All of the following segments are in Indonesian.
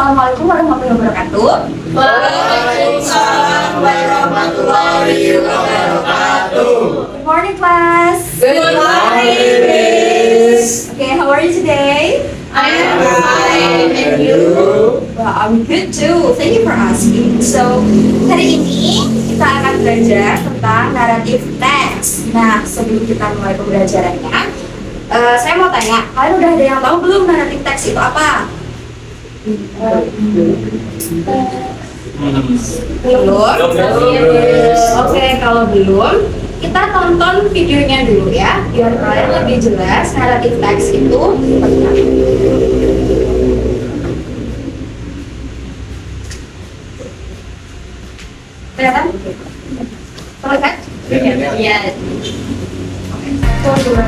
Assalamualaikum warahmatullahi wabarakatuh. Waalaikumsalam warahmatullahi wabarakatuh. Good morning, class. Good morning, Miss. Okay, how are you today? I am fine, and you? Well, I'm good too. Thank you for asking. So, hari ini kita akan belajar tentang narrative text. Nah, sebelum kita mulai pembelajarannya, saya mau tanya, kalian udah ada yang tahu belum narrative text itu apa? Belum? Oke, kalau belum, kita tonton videonya dulu ya, biar kalian lebih jelas narrative text itu seperti apa. Kelihatan? Terlihat? Iya. Oke, coba.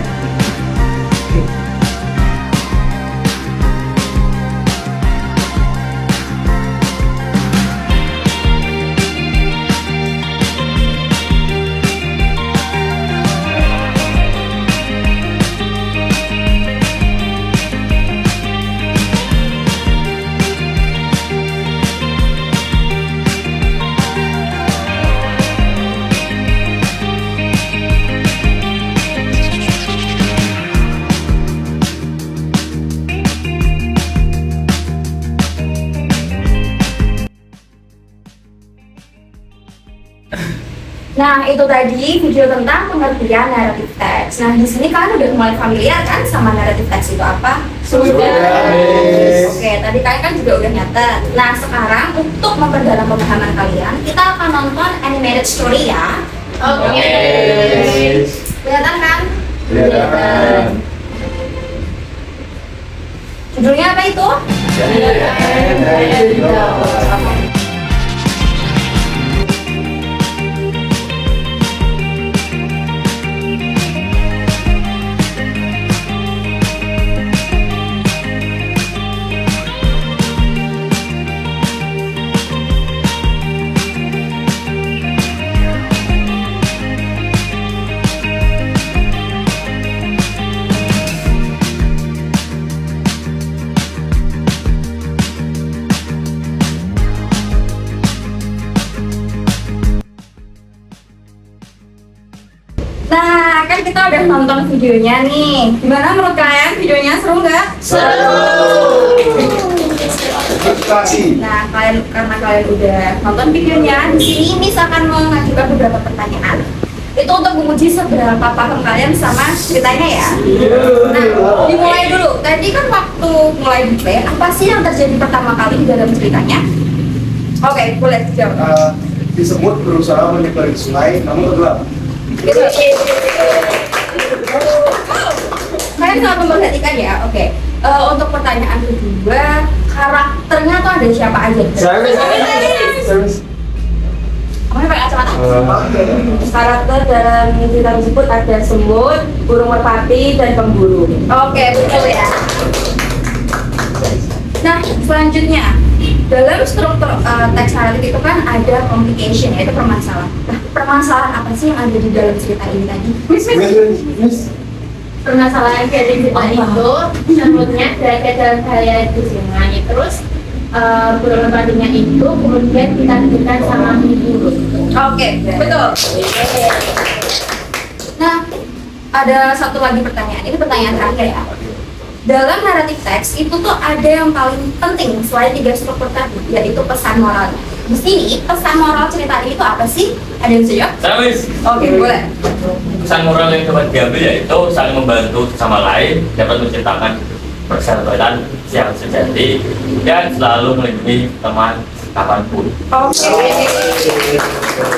Nah, itu tadi video tentang pengertian narrative text. Nah, di sini kalian udah mulai familiar kan sama narrative text itu apa? Sudah, Miss. Oke, tadi kalian kan juga udah nyatet. Nah, sekarang untuk memperdalam pemahaman kalian, kita akan nonton animated story ya. Oke. Kelihatan kan? Kelihatan. Judulnya apa itu? Nah, kan kita udah nonton videonya nih. Gimana menurut kalian? Videonya seru nggak? Seru. Nah, karena kalian udah nonton videonya, di sini Miss akan mengajukan beberapa pertanyaan. Itu untuk menguji seberapa paham kalian sama ceritanya ya. Nah, dimulai dulu. Tadi kan waktu mulai play, apa sih yang terjadi pertama kali di dalam ceritanya? Oke, boleh jawab. Si semut berusaha menyeberangi sungai, namun tenggelam. Kalian sangat memperhatikan ya. Oke. Untuk pertanyaan kedua, karakternya tuh ada siapa aja? Kamu pakai kacamata? Karakter dalam cerita tersebut ada semut, burung merpati, dan pemburu. Oke, betul ya. Nah, selanjutnya dalam struktur teks naratif itu kan ada complication, yaitu permasalahan. Nah, permasalahan apa sih yang ada di dalam cerita ini tadi? Permasalahan yang ada di cerita itu semutnya berada dalam bahaya di sungai, terus burung merpatinya itu kemudian ditakdirkan sama pemburu. Oke, betul. Nah, ada satu lagi pertanyaan. Ini pertanyaan terakhir ya. Dalam naratif teks itu tuh ada yang paling penting selain 3 struktur tadi, yaitu pesan moralnya. Di sini pesan moral cerita ini tuh apa sih? Ada yang bisa jawab? Saya Miss. Oke, boleh. Pesan moral yang dapat diambil yaitu saling membantu sama lain, dapat menciptakan persahabatan yang sejati dan selalu melindungi teman kapanpun. Oke.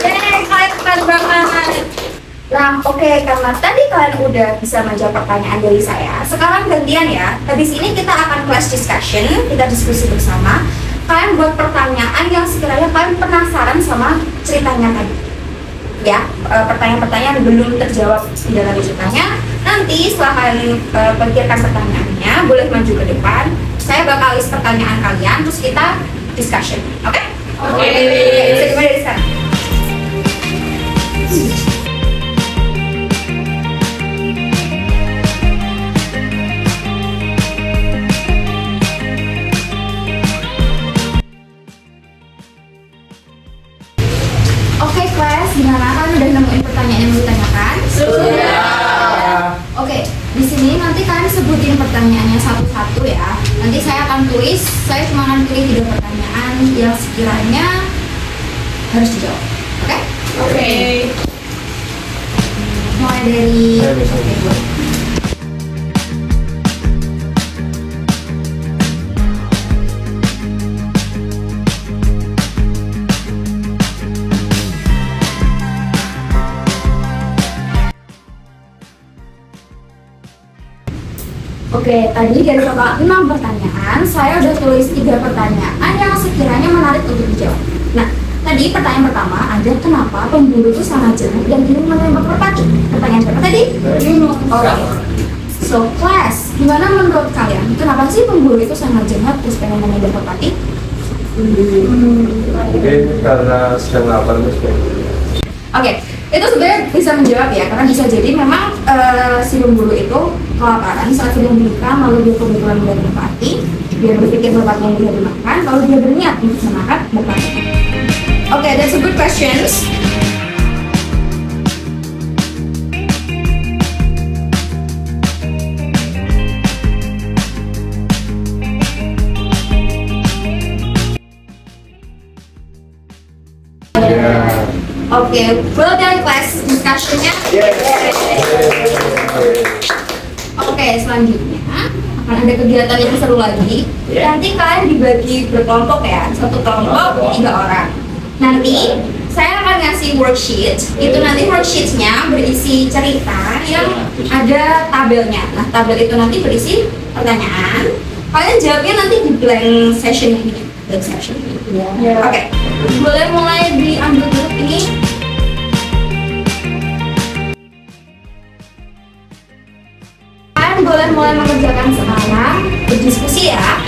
Yeay, kalian keren banget. Nah, oke, karena tadi kalian udah bisa menjawab pertanyaan dari saya. Sekarang gantian ya. Habis ini kita akan class discussion, kita diskusi bersama. Kalian buat pertanyaan yang sekiranya kalian penasaran sama ceritanya tadi. Ya, pertanyaan-pertanyaan yang belum terjawab di dalam ceritanya. Nanti setelah kalian pikirkan pertanyaannya, boleh maju ke depan. Saya bakal list pertanyaan kalian, terus kita discussion. Oke? Oke. Bisa dimulai dari sekarang. pertanyaannya satu-satu ya. Nanti saya akan tulis, saya cuma akan pilih 3 pertanyaan yang sekiranya harus dijawab. Oke? Oke. Mulai dari oke, boleh. Oke, tadi dari total 6 pertanyaan, saya udah tulis 3 pertanyaan yang sekiranya menarik untuk dijawab. Nah, tadi pertanyaan pertama ada kenapa pemburu itu sangat jahat dan ingin menembak merpati? Pertanyaan siapa tadi? Oke. So, class, gimana menurut kalian? Kenapa sih pemburu itu sangat jahat terus pengen menembak merpati? Mungkin karena sedang lapar mas. Oke, itu sebenarnya bisa menjawab ya, karena bisa jadi memang si pemburu itu kelaparan saat sedang makan, lalu dia kebetulan melihat merpati, dia berpikir merpati yang bisa dimakan, lalu dia berniat untuk memakan merpati. Oke, that's a good questions. Oke, well done class discussion-nya. Oke, selanjutnya akan ada kegiatan yang seru lagi. Nanti kalian dibagi berkelompok ya, satu kelompok 3 orang. Nanti saya akan ngasih worksheet. Itu nanti worksheet-nya berisi cerita yang ada tabelnya. Nah, tabel itu nanti berisi pertanyaan. Kalian jawabnya nanti di blank session ini. Blank session. Oke, boleh mulai diambil dulu ini. Kalian boleh mulai mengerjakan sekarang, berdiskusi ya.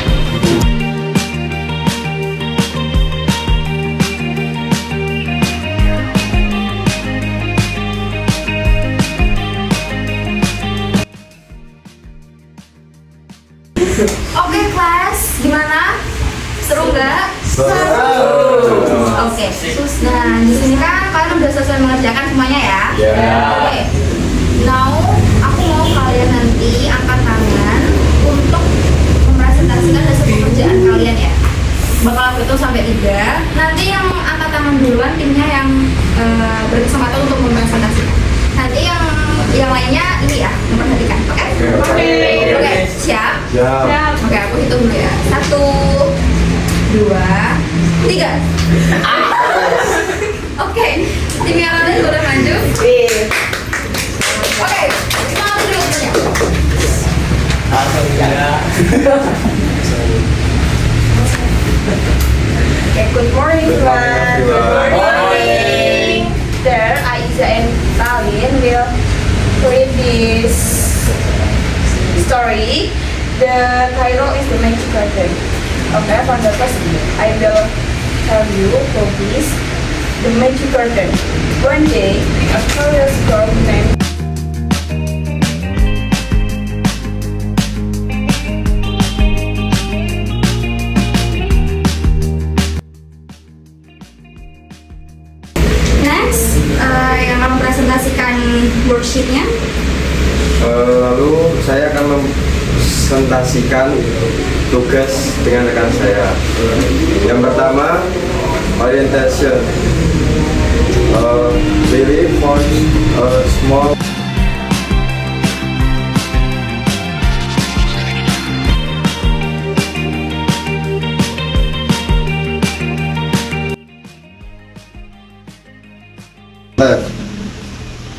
Oke, kelas, gimana? Seru nggak? Oke. Nah, di sini kan kalian udah selesai mengerjakan semuanya ya? Oke. Now, aku mau kalian nanti angkat tangan untuk mempresentasikan hasil pekerjaan kalian ya. Bakal aku hitung sampai 3. Nanti yang angkat tangan duluan timnya yang berkesempatan untuk mempresentasikan. Nanti yang lainnya ini ya, memperhatikan. Oke? Oke, siap? Siap. Oke, aku hitung dulu ya. 1, 2, 3. Oke, tim yang lain boleh maju. Oke, kita langsung dulu punya. Okay, good morning, everyone. Good morning. There, Aiza and Talin will read this story. The title is The Magic Curtain. Okay, for the first, I will tell you who is The Magic Curtain. One day, a curious girl named Next, yang akan mempresentasikan worksheetnya. Lalu saya akan mempresentasikan tugas dengan rekan saya. Yang pertama, orientation. Billy found a small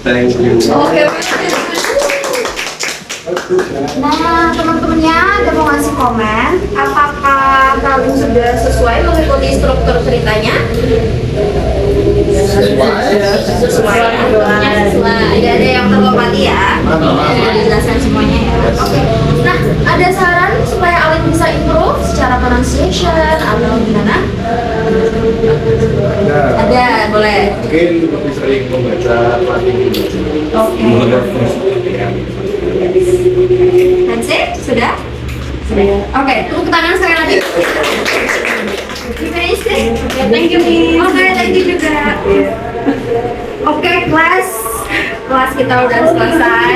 Thank you. Oke. Nah, teman-temannya ada mau ngasih komen. Apakah kalian sudah sesuai mengikuti struktur ceritanya? Sesuai. Tidak ada yang terlewati ya. Sudah dijelaskan semuanya ya. Oke. Nah, ada saran supaya Alin bisa improve secara pronunciation atau gimana? Ada, boleh. Mungkin lebih sering membaca materi. Oke. That's it? Sudah? Sudah. Oke, tepuk tangan sekali lagi. Gimana sih? Thank you. Oke, thank you juga. Oke, kelas kita udah selesai.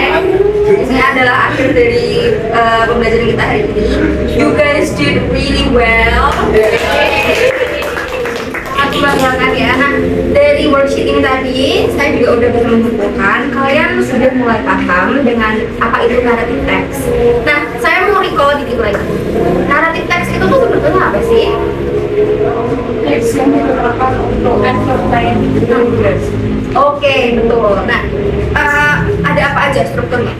Ini adalah akhir dari pembelajaran kita hari ini. You guys did really well. Sangat membanggakan ya. Nah, dari worksheet ini tadi, saya juga udah bisa menyimpulkan kalian sudah mulai paham dengan apa itu narrative text. Nah, saya mau recall dikit lagi. Narrative text itu tuh sebetulnya apa sih? Teks yang digunakan untuk advertise tugas. Oke, betul. Nah, ada apa aja strukturnya?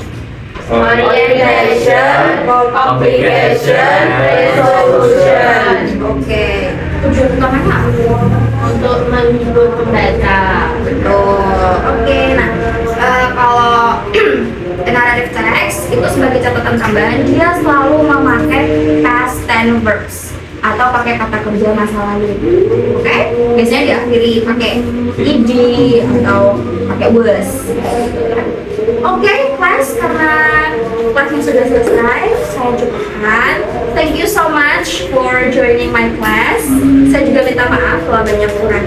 Orientation, complication, resolution. Oke. Tujuan utamanya apa? Untuk menghibur pembaca. Betul. Oke, nah kalau narrative text itu sebagai catatan tambahan, dia selalu memakai past tense verbs atau pakai kata kerja masa lalu. Oke? Biasanya diakhiri pakai ed atau pakai was. Oke, kelas, karena kelasnya sudah selesai, saya cukupkan. Thank you so much for joining my class. Saya juga minta maaf kalau banyak kurang.